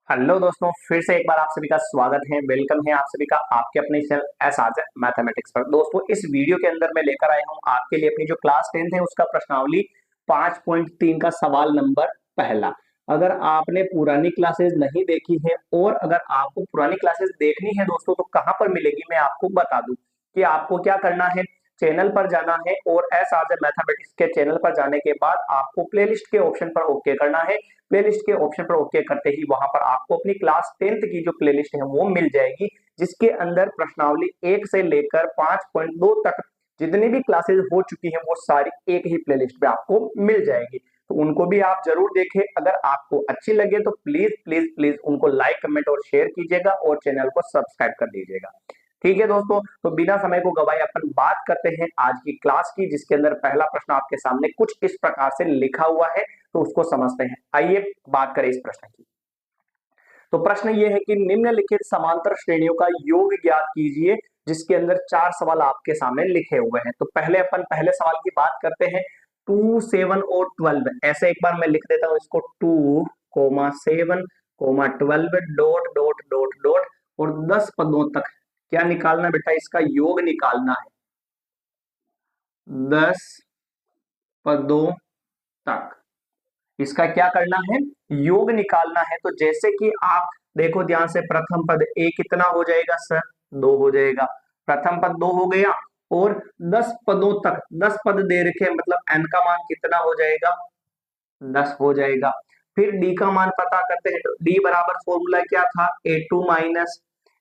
Hello दोस्तों, फिर से एक बार आप सभी का स्वागत है। वेलकम है आप सभी का आपके अपने चैनल एस आज मैथमेटिक्स पर। दोस्तों, इस वीडियो के अंदर मैं लेकर आया हूं आपके लिए अपनी जो क्लास 10th है उसका प्रश्नावली 5.3 का सवाल नंबर पहला। अगर आपने पुरानी क्लासेस नहीं देखी है और अगर आपको पुरानी क्लासेस देखनी है दोस्तों, तो कहां पर मिलेगी मैं आपको बता दूं कि आपको क्या करना है। चैनल पर जाना है और एस आज मैथमेटिक्स के चैनल पर जाने के बाद आपको प्लेलिस्ट के ऑप्शन पर ओके करना है। प्लेलिस्ट के ऑप्शन पर ओके करते ही वहां पर आपको अपनी क्लास 10th की जो प्लेलिस्ट है वो मिल जाएगी, जिसके अंदर प्रश्नावली 1 से लेकर 5.2 तक जितनी भी क्लासेस हो चुकी हैं वो सारी एक ही प्लेलिस्ट पे आपको मिल जाएगी। तो उनको भी आप जरूर देखें। अगर आपको अच्छी लगे तो प्लीज प्लीज प्लीज उनको लाइक कमेंट और शेयर कीजिएगा और चैनल को सब्सक्राइब कर दीजिएगा। ठीक है दोस्तों, तो बिना समय को गवाए अपन बात करते हैं आज की क्लास की, जिसके अंदर पहला प्रश्न आपके सामने कुछ इस प्रकार से लिखा हुआ है, तो उसको समझते हैं। आइए बात करें इस प्रश्न की। तो प्रश्न ये है कि निम्नलिखित समांतर श्रेणियों का योग ज्ञात कीजिए, जिसके अंदर 4 सवाल आपके सामने लिखे हुए हैं। तो पहले अपन पहले सवाल की बात करते हैं। 2, 7 और 12 ऐसे एक बार मैं लिख देता हूं इसको। 2, 7, 12 डॉट डॉट डॉट डॉट और 10 पदों तक क्या निकालना बेटा, इसका योग निकालना है 10 पदों तक। इसका क्या करना है, योग निकालना है। तो जैसे कि आप देखो ध्यान से, प्रथम पद ए कितना हो जाएगा सर, 2 हो जाएगा। प्रथम पद 2 हो गया और 10 पदों तक 10 पद दे रखे, मतलब एन का मान कितना हो जाएगा, 10 हो जाएगा। फिर डी का मान पता करते हैं। तो डी बराबर फॉर्मूला क्या था, A2 माइनस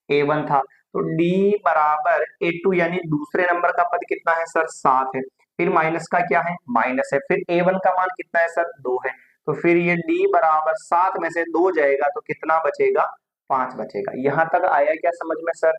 A1 था। तो डी बराबर A2 यानी दूसरे नंबर का पद कितना है सर, 7 है। फिर माइनस का क्या है, माइनस है। फिर A1 का मान कितना है सर, 2 है। तो फिर ये डी बराबर 7 में से 2 जाएगा तो कितना बचेगा, 5 बचेगा। यहां तक आया क्या समझ में सर।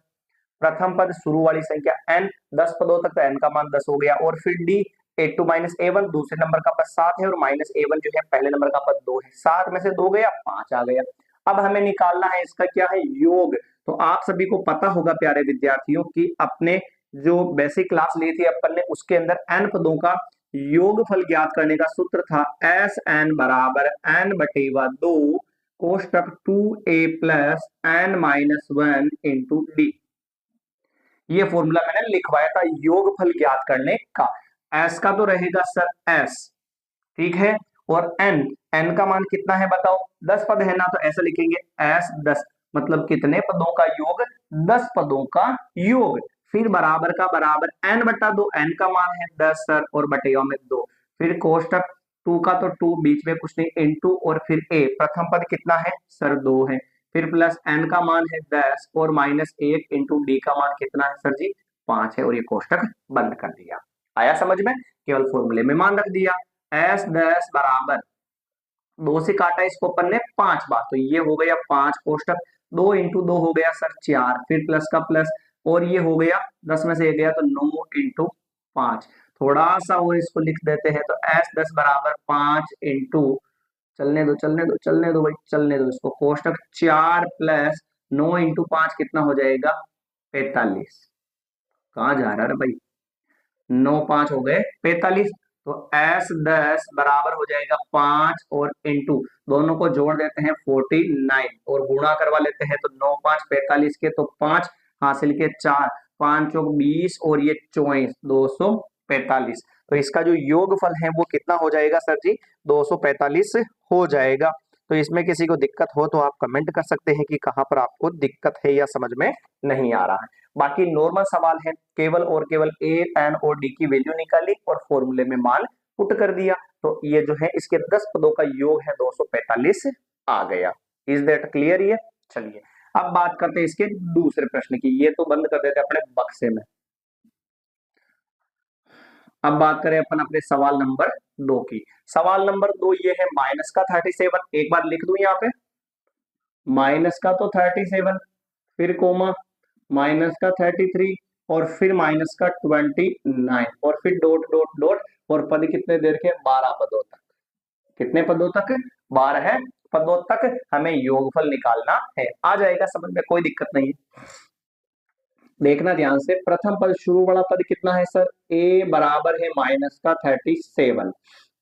प्रथम पद शुरू वाली संख्या n, 10 पदों तक तो n का मान 10 हो गया। और फिर d A2 माइनस A1 दूसरे नंबर का पद 7 है और माइनस A1 जो है पहले नंबर का पद 2 है। 7 में से 2 गया, 5 आ गया। अब हमें निकालना है इसका क्या है, योग। तो आप सभी को पता होगा प्यारे विद्यार्थियों की अपने जो बेसिक क्लास ली थी अपन ने, उसके अंदर n पदों का योगफल ज्ञात करने का सूत्र था एस एन बराबर n बटेवा 2 कोष्टक 2a plus n minus 1 into D. ये फॉर्मूला मैंने लिखवाया था योगफल ज्ञात करने का। एस का तो रहेगा सर एस, ठीक है। और एन, एन का मान कितना है बताओ, 10 पद है ना, तो ऐसा लिखेंगे एस 10, मतलब कितने पदों का योग, 10 पदों का योग। फिर बराबर का बराबर एन बटा 2, एन का मान है 10 सर और बटेवा में 2। फिर कोष्टक 2 का तो 2 बीच में कुछ नहीं इंटू, और फिर ए प्रथम पद कितना है सर 2 है। फिर प्लस एन का मान है 10 और माइनस 1 इंटू डी का मान कितना है सर जी, 5 है। और ये कोष्टक बंद कर दिया। आया समझ में, केवल फॉर्मूले में मान रख दिया। एस 10 बराबर 2 से काटा इसको अपन ने 5 बार, तो ये हो गया 5 कोष्टक 2 इंटू 2 हो गया सर 4, फिर प्लस का प्लस और ये हो गया 10 में से 1 गया तो 9 इंटू 5। थोड़ा सा और इसको लिख देते हैं, तो एस 10 बराबर 5 इंटू, चलने दो चलने दो चलने दो भाई चलने दो इसको, कोष्टक 4 प्लस 9 इंटू 5 कितना हो जाएगा 45। कहाँ जा रहा है भाई, 9 5 हो गए 45। तो एस 10 बराबर हो जाएगा 5 और इंटू, दोनों को जोड़ देते हैं 49 और गुणा करवा लेते हैं। तो 9 5 45 के, तो 5 हासिल के 4, 5 चौक 20 और ये 24, 245। तो इसका जो योगफल है वो कितना हो जाएगा सर जी, 245 हो जाएगा। तो इसमें किसी को दिक्कत हो तो आप कमेंट कर सकते हैं कि कहां पर आपको दिक्कत है या समझ में नहीं आ रहा है। बाकी नॉर्मल सवाल है, केवल और केवल ए एन और डी की वैल्यू निकाली और फॉर्मूले में मान पुट कर दिया। तो ये जो है इसके 10 पदों का योग है 245 आ गया। इज दैट क्लियर ये। चलिए अब बात करते हैं इसके दूसरे प्रश्न की। ये तो बंद कर देते अपने बक्से में। अब बात करें अपन अपने सवाल नंबर 2 की। सवाल नंबर 2 ये है माइनस का 37, एक बार लिख दूं यहाँ पे, माइनस का तो 37, फिर कोमा माइनस का 33 और फिर माइनस का 29 और फिर डॉट डॉट डॉट और पद कितने देर के, 12 पदों तक। कितने पदों तक, 12 पदों तक हमें योगफल निकालना है। आ जाएगा समझ में, कोई दिक्कत नहीं है। देखना ध्यान से, प्रथम पद शुरू वाला पद कितना है सर, ए बराबर है माइनस का 37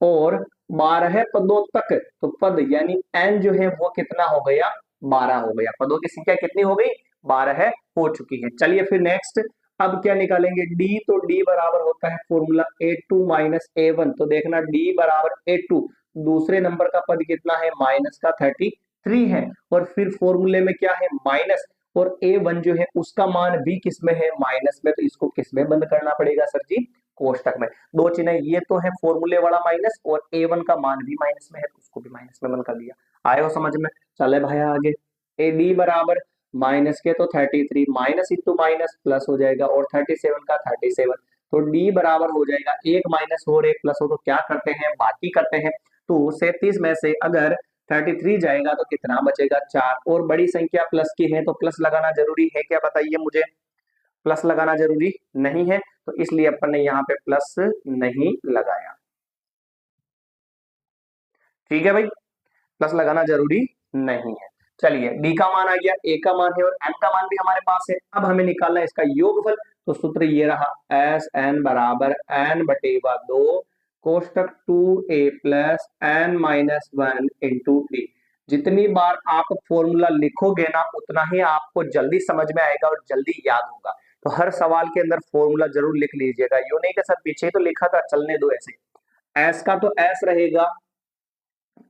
और 12 पदों तक, तो पद यानी एन जो है वो कितना हो गया 12 हो गया। पदों की संख्या कितनी हो गई? 12 हो चुकी है। चलिए फिर नेक्स्ट अब क्या निकालेंगे? डी, तो डी बराबर होता है फॉर्मूला A2 माइनस A1। तो देखना डी बराबर A2, दूसरे नंबर का पद कितना है? माइनस का 33 है। और फिर फॉर्मूले में क्या है? माइनस, और A1 जो है उसका मान भी किसमें है? माइनस में। तो इसको किसमें बंद करना पड़ेगा सर जी? कोष्टक में। दो चिन्ह ये तो है फॉर्मूले वाला माइनस, और A1 का मान भी माइनस में है तो उसको भी माइनस में बंद कर दिया। आए हो समझ में? चले भाई आगे। ए डी बराबर माइनस के तो 33, माइनस इंटू माइनस प्लस हो जाएगा, और 37 का 37। तो डी बराबर हो जाएगा, एक माइनस हो और एक प्लस हो तो क्या करते हैं? बाकी करते हैं। तो 37 में से अगर 33 जाएगा तो कितना बचेगा? 4। और बड़ी संख्या प्लस की है तो प्लस लगाना जरूरी है क्या? बताइए मुझे। प्लस लगाना जरूरी नहीं है, तो इसलिए अपन ने यहाँ पे प्लस नहीं लगाया। ठीक है भाई, प्लस लगाना जरूरी नहीं है। चलिए डी का मान आ गया, ए का मान है और एन का मान भी हमारे पास है। अब हमें निकालना है इसका योगफल। तो सूत्र ये रहा, एस एन बराबर एन बटेवा 2 कोष्टक 2a plus N minus 1 into D. जितनी बार आप फॉर्मूला लिखोगे ना उतना ही आपको जल्दी समझ में आएगा और जल्दी याद होगा। तो हर सवाल के अंदर फॉर्मूला जरूर लिख लीजिएगा, यूं नहीं कि सर पीछे तो लिखा था, चलने दो ऐसे। एस का तो एस रहेगा,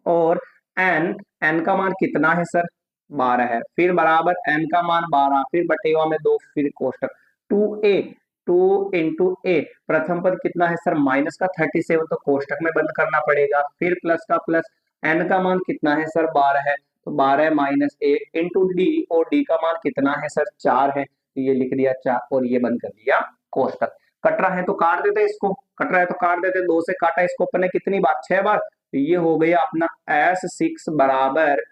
और एन, एन का मान कितना है सर? 12 है। फिर बराबर एन का मान 12, फिर बटेवा में 2, फिर कोष्टक 2a, 2 इंटू ए, प्रथम पद कितना है सर? माइनस का 37, तो कोष्टक में बंद करना पड़ेगा। फिर प्लस का प्लस, एन का मान कितना है सर? 12 है, तो 12 माइनस 1 इंटू डी, और डी का मान कितना है सर? 4 है, तो ये लिख दिया 4 और ये बंद कर दिया कोष्टक। कट रहा है तो काट देते इसको, कट रहा है तो काट देते। 2 से काटा इसको अपन ने कितनी बार? 6 बार। तो ये हो गया अपना S6 बराबर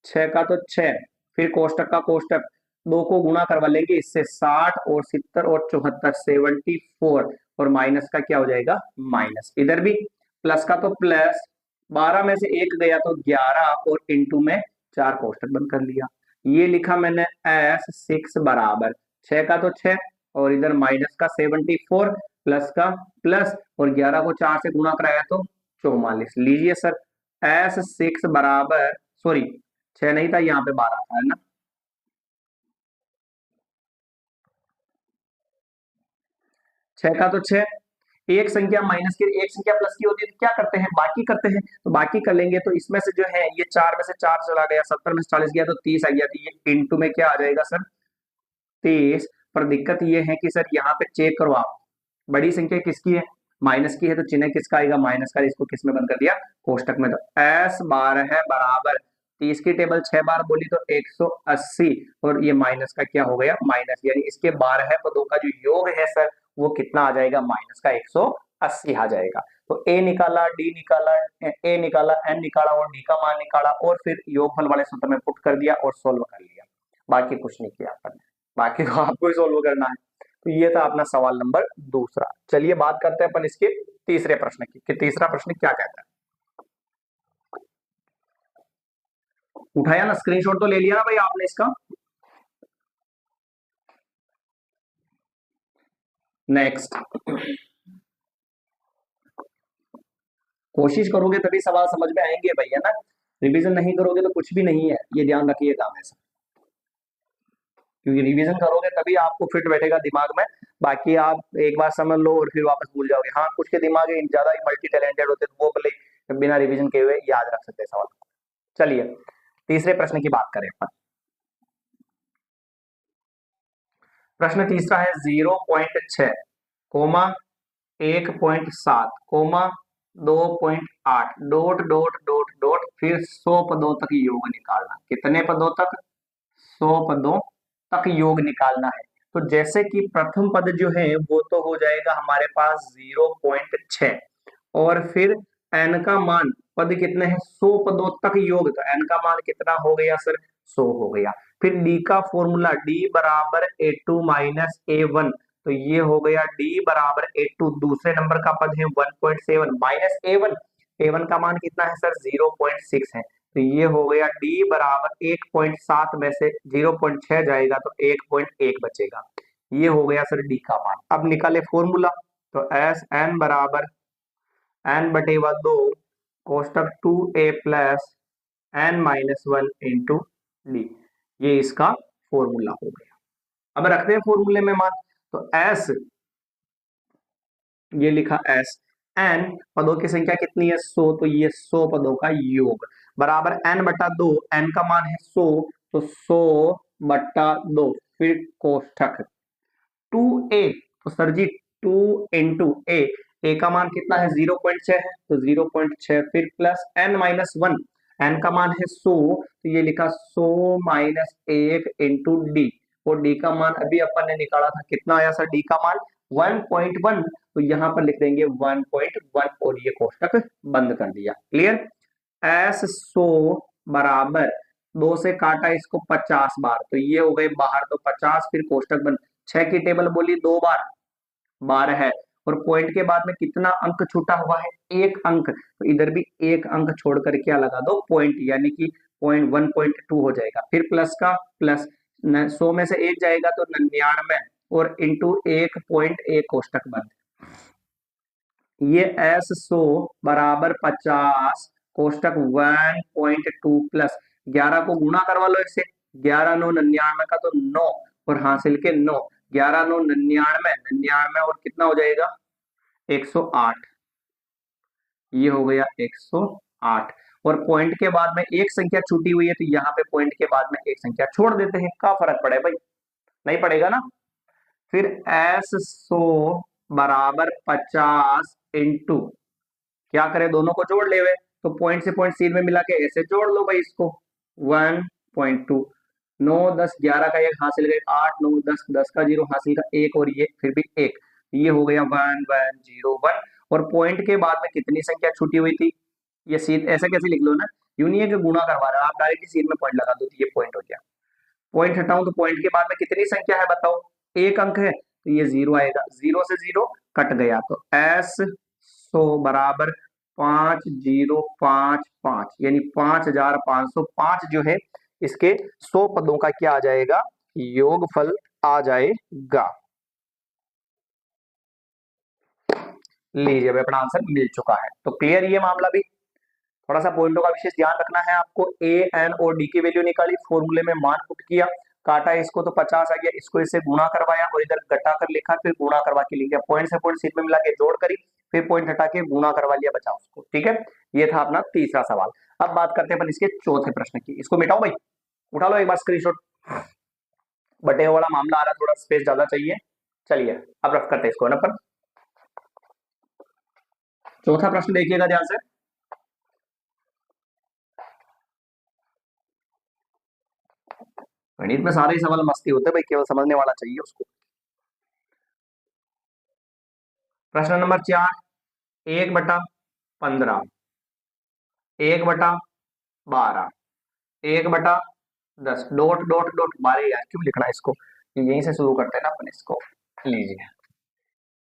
6 का तो 6, फिर कोष्टक का कोष्टक, 2 को गुणा करवा लेंगे इससे, 60 और 70 और 74, 74, और माइनस का क्या हो जाएगा? माइनस। इधर भी प्लस का तो प्लस, 12 में से 1 गया तो 11, और इंटू में 4, कोष्टक बंद कर लिया। ये लिखा मैंने S6 बराबर 6 का तो 6, और इधर माइनस का 74, प्लस का प्लस, और 11 को 4 से गुणा कराया तो 44। लीजिए सर, S6 बराबर, सॉरी 6 नहीं था यहाँ पे 12 था, है ना? छह का तो 6, एक संख्या माइनस की एक संख्या प्लस की होती है तो क्या करते हैं? बाकी करते हैं। तो बाकी कर लेंगे, तो इसमें से जो है ये 4 में से 4 चला गया, 70 में से 40 गया तो 30 आ गया, तो ये इंटू में क्या आ जाएगा सर? 30। पर दिक्कत ये है कि सर यहाँ पे चेक करो आप, बड़ी संख्या किसकी है? माइनस की है, तो चिन्ह किसका आएगा? माइनस का। इसको किसमें बंद कर दिया? कोष्टक में। तो S12 है बराबर 30 की टेबल 6 बार बोली तो 180, और ये माइनस का क्या हो गया? माइनस, यानी इसके 12 पदों का जो योग है सर वो कितना आ जाएगा? माइनस का 180 आ जाएगा। तो ए निकाला, डी निकाला, ए निकाला, एन निकाला और डी का मान निकाला, और फिर योगफल वाले सूत्र में पुट कर दिया और सोल्व कर लिया। बाकी कुछ नहीं किया अपन ने, बाकी तो आपको ही सोल्व करना है। तो ये था अपना सवाल नंबर दूसरा। चलिए बात करते हैं अपन इसके तीसरे प्रश्न की, कि तीसरा प्रश्न क्या कहता है। उठाया ना, स्क्रीनशॉट तो ले लिया ना भाई आपने इसका? नेक्स्ट, कोशिश करोगे तभी सवाल समझ में आएंगे भाई, है ना? रिवीजन नहीं करोगे तो कुछ भी नहीं है, ये ध्यान रखिएगा हमेशा, क्योंकि रिवीजन करोगे तभी आपको फिट बैठेगा दिमाग में। बाकी आप एक बार समझ लो और फिर वापस भूल जाओगे। हाँ, कुछ के दिमाग ज्यादा ही मल्टी टैलेंटेड होते हैं, तो वो भले बिना रिवीजन किए हुए याद रख सकते हैं सवाल। चलिए तीसरे प्रश्न की बात करें अपन। प्रश्न तीसरा है 0.6 comma 1.7 comma 2.8 dot dot dot डॉट, फिर 100 पदों तक योग निकालना। कितने पदों तक? 100 पदों तक योग निकालना है। तो जैसे कि प्रथम पद जो है वो तो हो जाएगा हमारे पास 0.6, और फिर एन का मान, पद कितने हैं? 100 पदों तक योग, तो एन का मान कितना हो गया सर? 100 हो गया। फिर डी का फॉर्मूला, डी बराबर A2 माइनस A1, तो ये हो गया डी बराबर A2, दूसरे नंबर का पद है 1.7 माइनस A1, A1 का मान कितना है सर? 0.6 है, तो ये हो गया डी बराबर 1.7 में से 0.6 जाएगा तो 1.1 बचेगा। ये हो गया सर डी का मान। अब निकाले फॉर्मूला, तो एस एन बराबर एन बटेवा 2 कोष्टक 2a plus N minus 1 into D. ये इसका फॉर्मूला हो गया। अब रखते हैं फॉर्मूले में मान, तो एस, ये लिखा एस, एन पदों की संख्या कितनी है 100, तो ये 100 पदों का योग बराबर एन बटा 2, एन का मान है 100, तो 100 बटा 2, फिर कोष्ठक 2a, तो सर जी 2 इंटू ए का मान कितना है 0.6 है, तो 0.6, फिर प्लस n माइनस 1, एन का मान है 100, तो ये लिखा 100 माइनस 1 इंटू डी, और डी का मान अभी अपन ने निकाला था, कितना आया सर डी का मान 1.1, तो यहां पर लिख देंगे 1.1 और ये कोष्टक बंद कर दिया। क्लियर। एस 100 बराबर 2 से काटा इसको 50 बार, तो ये हो गए बाहर, तो 50, फिर कोष्टक बंद, 6 की टेबल बोली 2 बार 12 है, और पॉइंट के बाद में कितना अंक छूटा हुआ है 1 अंक, तो इधर भी 1 अंक छोड़ कर क्या लगा दो पॉइंट, यानी कि पॉइंट 1.2 हो जाएगा, फिर प्लस का प्लस, 100 में से 1 जाएगा तो 99, और इंटू 1.1 कोष्टक बंद, ये एस 100 बराबर 50 कोष्टक 1.2 प्लस 11 को गुणा करवा लो इससे, 11 9 99 का तो 9, और हासिल के 9, 11 9 99, 99 और कितना हो जाएगा 108, ये हो गया 108, और पॉइंट के बाद में एक संख्या छूटी हुई है, तो यहाँ पे पॉइंट के बाद में एक संख्या छोड़ देते हैं, क्या फर्क पड़े भाई, नहीं पड़ेगा ना। फिर एस 100 बराबर 50 इंटू, क्या करें दोनों को जोड़ ले हुए, तो पॉइंट से पॉइंट सीध में मिला के ऐसे जोड़ लो भाई इसको, 1.2, 9 10 11 का एक हासिल गए, 8 9 10 10 का 0 हासिल का एक, और ये फिर भी एक, ये हो गया 1101, और पॉइंट के बाद में कितनी संख्या छूटी हुई थी, ये सीध ऐसे कैसे लिख लो ना, यूं नहीं है कि गुणा करवा रहे हो आप, डायरेक्ट सीध में पॉइंट लगा दो, तो ये पॉइंट हो गया, पॉइंट हटाऊं तो पॉइंट के बाद में कितनी संख्या है बताओ, एक अंक है, तो ये 0 आएगा, 0 से 0 कट गया, तो एस 100 बराबर 5055, यानी 5505 जो है इसके 100 पदों का क्या आ जाएगा, योगफल आ जाएगा। लीजिए अपना आंसर मिल चुका है, तो क्लियर ये मामला भी। थोड़ा सा पॉइंटों का विशेष ध्यान रखना है आपको, ए एन और डी की वैल्यू निकाली, फॉर्मूले में मान पुट किया, काटा इसको तो 50 आ गया, इसको इससे गुणा करवाया और इधर घटा कर लिखा, फिर गुणा करवा के लिख दिया, पॉइंट से पॉइंट सीध में मिला के जोड़ करी, फिर पॉइंट हटा के गुणा करवा लिया, बचा उसको। ठीक है, ये था अपना तीसरा सवाल। अब बात करते हैं अपन इसके चौथे प्रश्न की, इसको मिटाओ भाई, उठा लो एक बार स्क्रीनशॉट, बटे वाला मामला आ रहा, थोड़ा स्पेस ज्यादा चाहिए। चलिए अब रफ करते हैं इसको ना अपन, चौथा प्रश्न देखिएगा ध्यान से, गणित में सारे ही सवाल मस्ती होते हैं भाई, केवल समझने वाला चाहिए उसको। प्रश्न नंबर 4, 1/15, 1/12, 1/10, डॉट डॉट डॉट, बारे यार क्यों लिखना है इसको, यहीं से शुरू करते हैं ना अपन इसको। लीजिए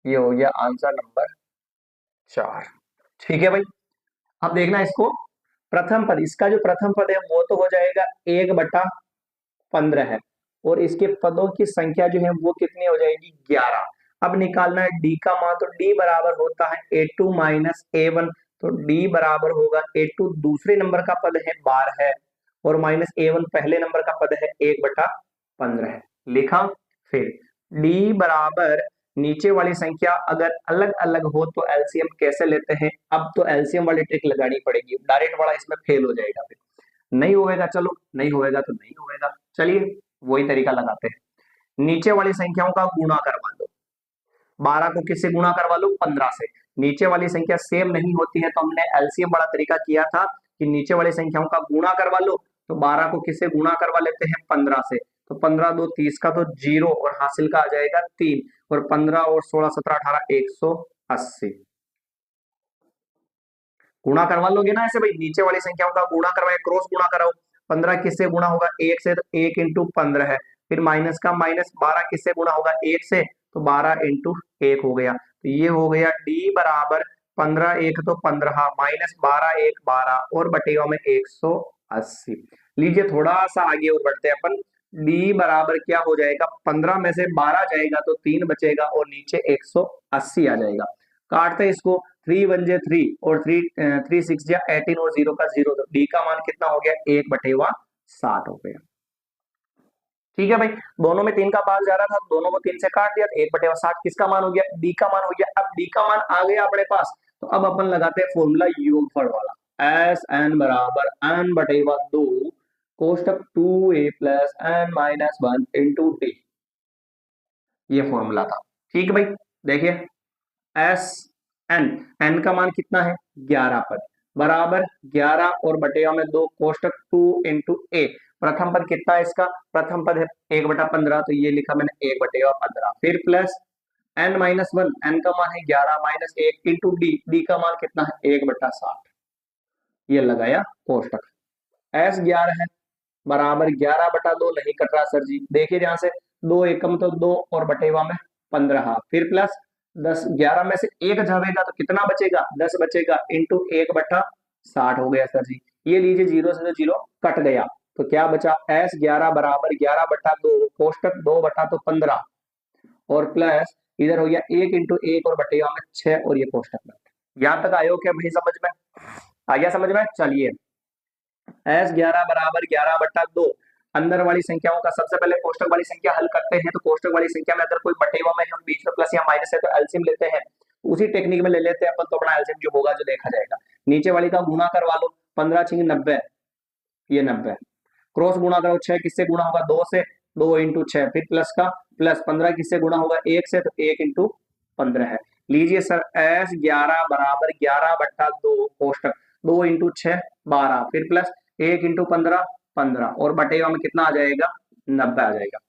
ये हो गया आंसर नंबर 4। ठीक है भाई, अब देखना इसको, प्रथम पद, इसका जो प्रथम पद है वो तो हो जाएगा 1/15 है, और इसके पदों की संख्या जो है वो कितनी हो जाएगी 11। अब निकालना है डी का मान, तो डी बराबर होता है a2 माइनस a1, तो डी बराबर होगा a2 दूसरे नंबर का पद है 12 है, और माइनस a1 पहले नंबर का पद है 1/15 है, लिखा। फिर डी बराबर नीचे वाली संख्या अगर अलग अलग हो तो एलसीएम कैसे लेते हैं, अब तो एलसीएम वाली ट्रिक लगानी पड़ेगी, डायरेक्ट वाला इसमें फेल हो जाएगा, फिर नहीं होएगा, चलो नहीं होएगा तो नहीं होएगा, चलिए वही तरीका लगाते हैं, नीचे वाली संख्याओं का गुणा करवा लो, 12 को किससे गुणा करवा लो 15 से, नीचे वाली संख्या सेम नहीं होती है तो हमने एलसीएम वाला तरीका किया था कि नीचे वाली संख्याओं का गुणा करवा लो, तो 12 को किससे गुणा करवा लेते हैं 15 से, तो 15 2 30 का तो 0, और हासिल का आ जाएगा 3, और 15 और 16 17 18 180, गुणा करवा लोगे ना ऐसे भाई, नीचे वाली संख्याओं का गुणा करवाए, क्रॉस गुणा कराओ, 15 किससे गुणा होगा 1 से, तो 1 इंटू 15 है, फिर माइनस का माइनस, 12 किससे गुणा होगा 1 से, तो 12 इंटू 1 हो गया, तो ये हो गया डी बराबर 15 1 तो 15 माइनस 12 1 12, और बटेगा में 180। लीजिए थोड़ा सा आगे और बढ़ते हैं अपन, डी बराबर क्या हो जाएगा, 15 में से 12 जाएगा तो 3 बचेगा, और नीचे 180 आ जाएगा, काटते हैं इसको, 3 1 जे 3 और 3 3 6 जा 18 और 0 का 0, तो डी का मान कितना हो गया 1/60 हो गया। ठीक है भाई, दोनों में 3 का पास जा रहा था, दोनों को 3 से काट दिया, तो 1/60 किसका मान हो गया, डी का मान हो गया। अब डी का मान आ गया अपने पास, तो अब अपन लगाते हैं फॉर्मूला योगफल वाला, एस एन बराबर एन बटेवा 2 कोष्टक 2a plus N minus 1 into D, ये फॉर्मूला था। ठीक है भाई, देखिए एस एन, एन का मान कितना है 11 पद, बराबर 11 और बटेवा में 2 कोष्टक 2 इंटू ए, प्रथम पद कितना है इसका, प्रथम पद है 1/15, तो ये लिखा मैंने 1/15, फिर प्लस एन माइनस 1, एन का मान है 11 माइनस 1 इंटू डी, डी का मान कितना है 1/60, ये लगाया कोष्टक। एस 11 है बराबर 11/2 नहीं कट रहा सर जी, देखिए ध्यान से, 2 एकम तो 2 और बटेवा में 15, फिर प्लस 10, 11 में से 1 जाएगा तो कितना बचेगा 10 बचेगा, इंटू 1/60 हो गया सर जी। ये लीजिए 0 से 0 कट गया, तो क्या बचा एस 11 बराबर 11/2 कोष्टक 2/15 और प्लस इधर हो गया 1 इंटू 1 और बटेगा में 6 और ये कोष्टक में। यहां तक आयो क्या भाई समझ में, आ गया समझ में। चलिए एस 11 बराबर 11/2, अंदर वाली संख्याओं का सबसे पहले कोष्टक वाली संख्या हल करते हैं, तो कोष्टक वाली संख्या में अगर कोई बटेवा में हम बीच में प्लस या माइनस है तो एलसीएम लेते हैं, उसी टेक्निक में ले लेते हैं अपन, तो अपना एलसीएम जो होगा जो देखा जाएगा। नीचे वाली का गुणा करवा लो, 15 × 90, ये 90, क्रॉस गुणा करो 6 किससे गुणा होगा 2 से, 2 इंटू 6, फिर प्लस का प्लस 15 किससे गुणा होगा 1 से, तो 1 इंटू 15 है। लीजिए सर एस 11 बराबर 11/2 कोष्टक 2 इंटू 6 12, फिर प्लस 1 इंटू 15 15 और बटेगा में कितना आ जाएगा 90 आ जाएगा।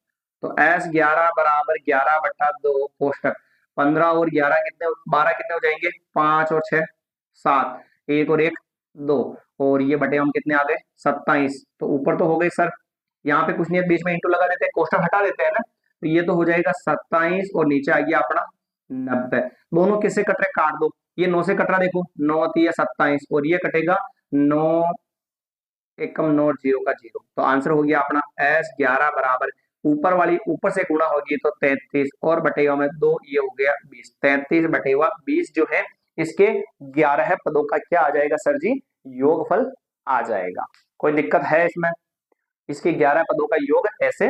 तो एस 11 बराबर 11/2 कोष्टक 15 और 11 कितने 12 कितने हो जाएंगे 5 और 6 7, 1 और 1 2, और ये बटे हम कितने आ गए 27, तो ऊपर तो हो गए सर, यहाँ पे कुछ नहीं है, बीच में इंटू लगा देते हैं, कोष्टक हटा देते हैं ना, तो ये तो हो जाएगा 27 और नीचे आ गया अपना 90। दोनों किससे कट रहे काट दो, ये 9 से कट रहा, देखो 9 3 27 और ये कटेगा 9 एकम 9 0 का 0, तो आंसर हो गया अपना एस 11 बराबर ऊपर वाली ऊपर से गुणा होगी तो 33 और बटेवा में 2, ये हो गया 20, 33/20 जो है इसके 11 पदों का क्या आ जाएगा सर जी योगफल आ जाएगा। कोई दिक्कत है इसमें, इसके 11 पदों का योग ऐसे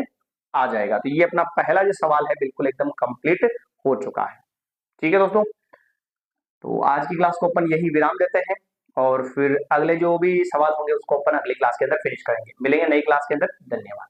आ जाएगा। तो ये अपना पहला जो सवाल है बिल्कुल एकदम कंप्लीट हो चुका है। ठीक है दोस्तों, तो आज की क्लास को अपन यही विराम देते हैं और फिर अगले जो भी सवाल होंगे उसको अपन अगली क्लास के अंदर फिनिश करेंगे। मिलेंगे नई क्लास के अंदर, धन्यवाद।